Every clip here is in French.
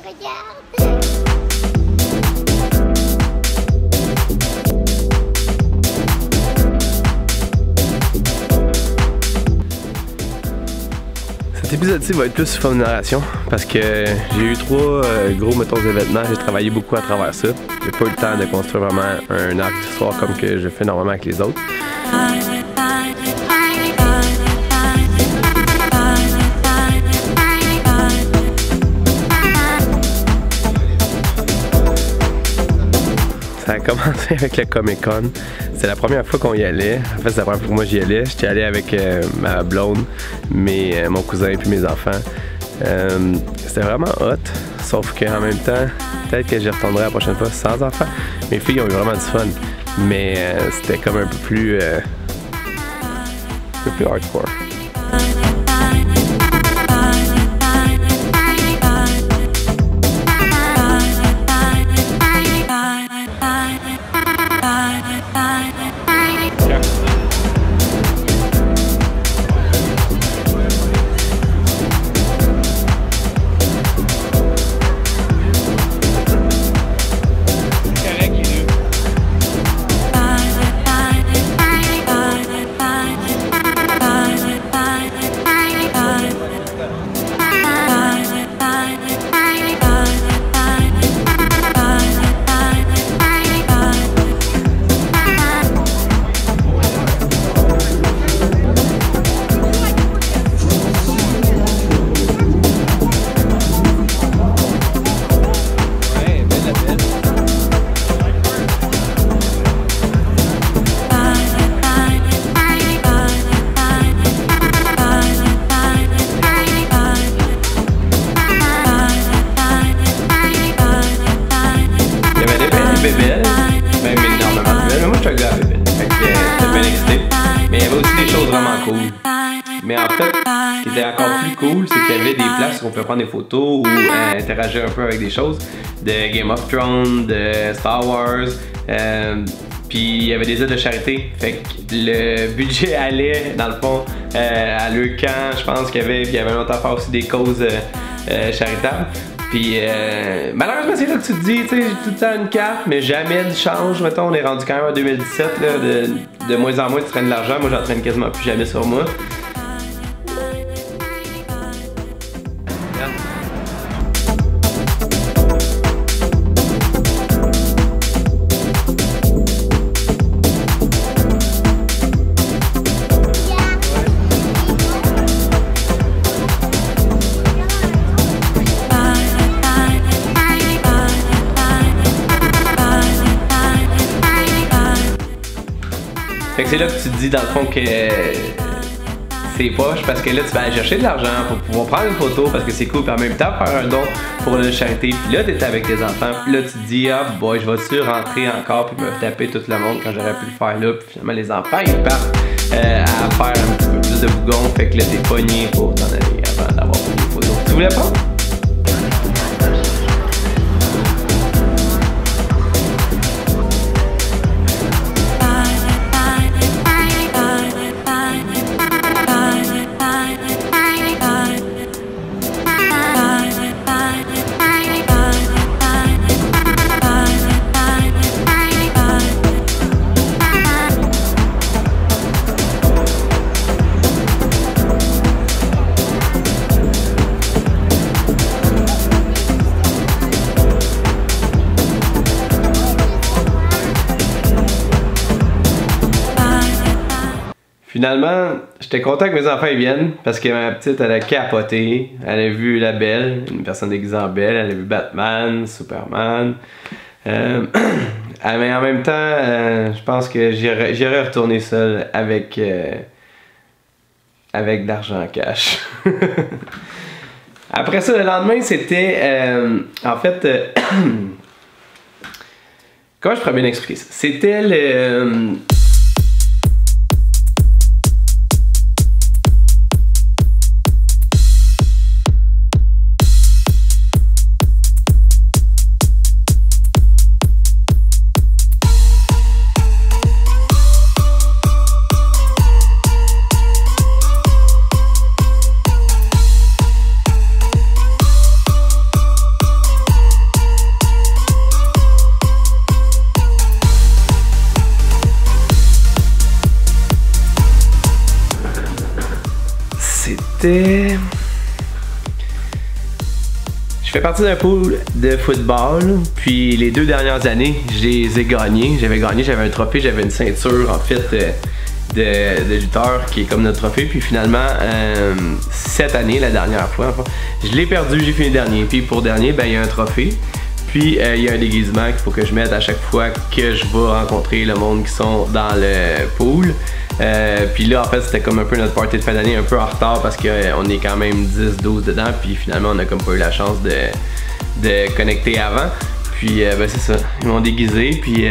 regarde. Cet épisode-ci va être plus sous forme de narration parce que j'ai eu 3 gros événements, j'ai travaillé beaucoup à travers ça. J'ai pas eu le temps de construire vraiment un arc d'histoire comme que je fais normalement avec les autres. Ça a commencé avec le Comic-Con. C'est la première fois qu'on y allait. En fait, c'est la première fois que moi j'y allais. J'étais allé avec ma blonde, mon cousin et puis mes enfants. C'était vraiment hot, sauf qu'en même temps, peut-être que j'y retournerai la prochaine fois sans enfants. Mes filles ont eu vraiment du fun, mais c'était comme un peu plus hardcore. Mais en fait, ce qui était encore plus cool, c'est qu'il y avait des places où on pouvait prendre des photos ou interagir un peu avec des choses de Game of Thrones, de Star Wars. Puis il y avait des aides de charité. Fait que le budget allait, dans le fond, à leur camp, je pense qu'il y avait. Puis il y avait une autre affaire aussi des causes charitables. Puis malheureusement, c'est là que tu te dis, tu sais, j'ai tout le temps une carte, mais jamais de change. Mettons, on est rendu quand même en 2017, là, de moins en moins, tu traînes de l'argent. Moi, j'en traîne quasiment plus jamais sur moi. Fait que c'est là que tu te dis dans le fond que c'est poche parce que là tu vas aller chercher de l'argent pour pouvoir prendre une photo parce que c'est cool, puis en même temps faire un don pour la charité, puis là t'es avec tes enfants, puis là tu te dis ah boy, je vais-tu rentrer encore puis me taper tout le monde quand j'aurais pu le faire là, puis finalement les enfants ils partent à faire un petit peu plus de bougon, fait que là t'es pogné pour t'en aller avant d'avoir pris des photos. Tu voulais pas? Finalement, j'étais content que mes enfants y viennent parce que ma petite, elle a capoté. Elle a vu la Belle, une personne déguisée en Belle. Elle a vu Batman, Superman. Mais en même temps, je pense que j'irais retourner seul avec de l'argent en cash. Après ça, le lendemain, c'était... en fait... comment je pourrais bien expliquer ça? C'était le... c'était... Je fais partie d'un pool de football, puis les 2 dernières années, je les ai gagnés. J'avais un trophée, j'avais une ceinture en fait de lutteur qui est comme notre trophée. Puis finalement, cette année, la dernière fois, enfin, je l'ai perdu, j'ai fini dernier. Puis pour dernier, ben, il y a un trophée. Puis il y a un déguisement qu'il faut que je mette à chaque fois que je vais rencontrer le monde qui sont dans le pool. Puis là, en fait, c'était comme un peu notre party de fin d'année, un peu en retard parce qu'on est quand même 10-12 dedans. Puis finalement, on a comme pas eu la chance de connecter avant. Puis ben c'est ça, ils m'ont déguisé. Puis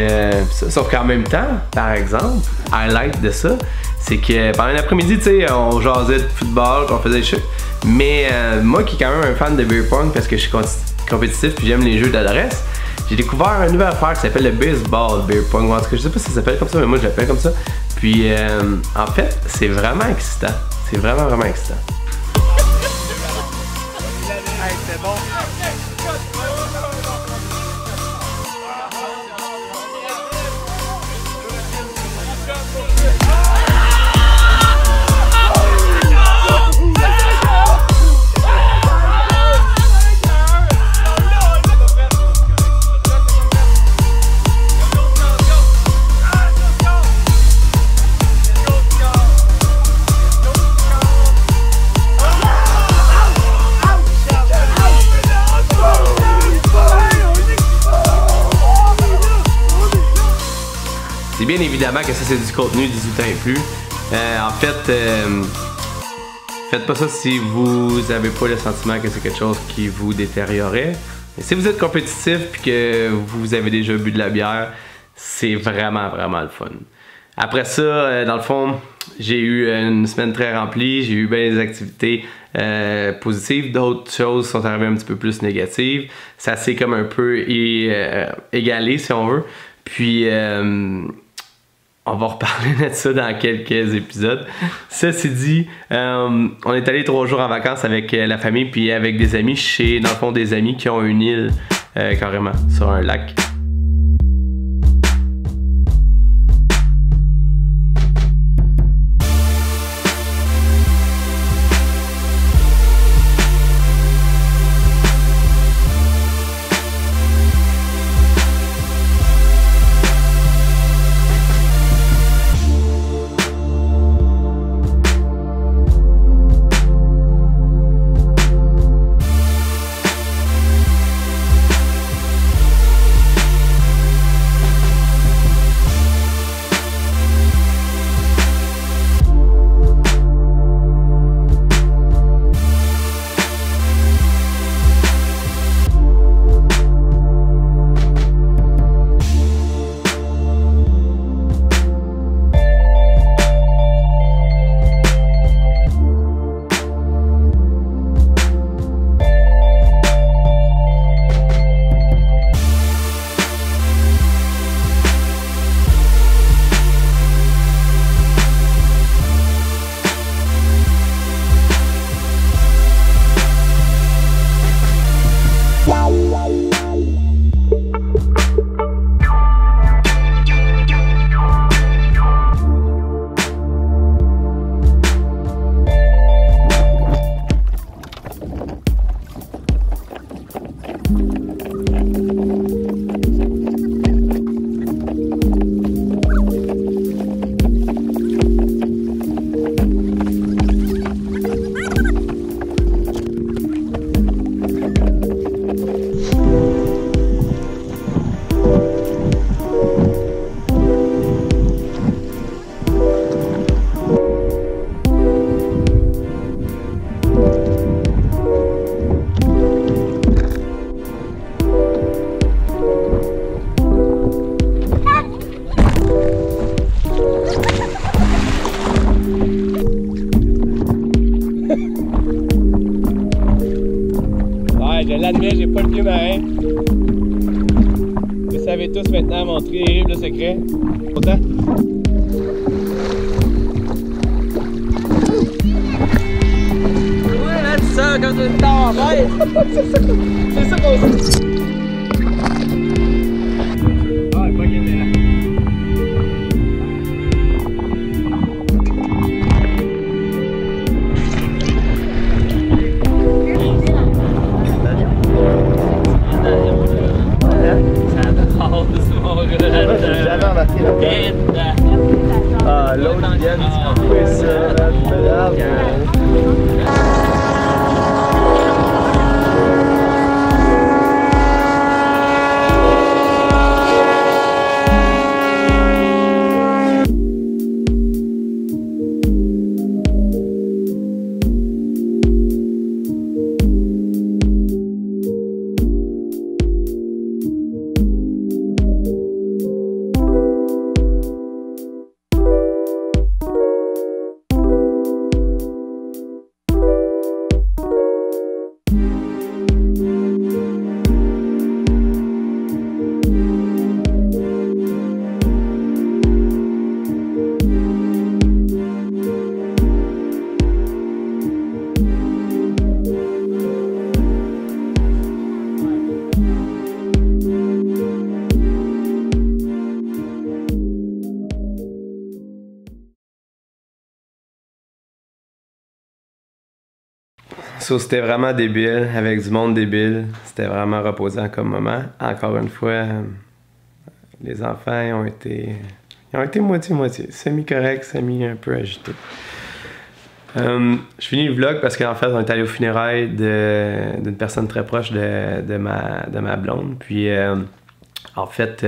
sauf qu'en même temps, par exemple, highlight de ça, c'est que pendant l'après-midi, tu sais, on jasait de football, on faisait des choses. Mais moi qui est quand même un fan de beer pong parce que je suis compétitif puis j'aime les jeux d'adresse, j'ai découvert une nouvelle affaire qui s'appelle le baseball beer pong. En tout cas, je sais pas si ça s'appelle comme ça, mais moi je l'appelle comme ça. Puis en fait, c'est vraiment excitant. C'est vraiment excitant. Hey, c'est bon. C'est bien évidemment que ça c'est du contenu 18 ans et plus. En fait, faites pas ça si vous avez pas le sentiment que c'est quelque chose qui vous détériorait. Et si vous êtes compétitif puis que vous avez déjà bu de la bière, c'est vraiment le fun. Après ça, dans le fond, j'ai eu une semaine très remplie, j'ai eu bien des activités positives, d'autres choses sont arrivées un petit peu plus négatives. Ça s'est comme un peu égalé si on veut. Puis on va reparler de ça dans quelques épisodes. Ceci dit, on est allé 3 jours en vacances avec la famille puis avec des amis chez, dans le fond, des amis qui ont une île carrément sur un lac. Je l'admets, j'ai pas le pied marin. Vous savez tous maintenant mon terrible secret. Autant. Ouais, là, tu sors comme une tard en mer. C'est ça qu'on dit. Ah, elle est pas guettée là. So, c'était vraiment débile, avec du monde débile. C'était vraiment reposant comme moment. Encore une fois, les enfants ils ont été moitié-moitié. Semi-correct, semi un peu agité. Je finis le vlog parce qu'en fait, on est allé aux funérailles d'une personne très proche de ma blonde. Puis, en fait,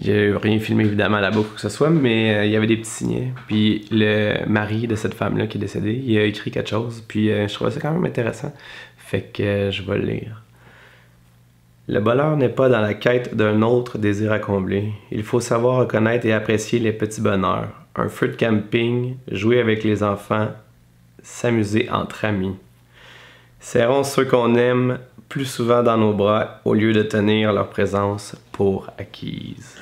j'ai rien filmé évidemment là-bas ou quoi que ce soit, mais il y avait des petits signets. Puis, le mari de cette femme-là qui est décédée, il a écrit quelque chose. Puis, je trouvais ça quand même intéressant. Fait que je vais le lire. Le bonheur n'est pas dans la quête d'un autre désir à combler. Il faut savoir reconnaître et apprécier les petits bonheurs. Un feu de camping, jouer avec les enfants, s'amuser entre amis. Serrons ceux qu'on aime plus souvent dans nos bras au lieu de tenir leur présence pour acquise.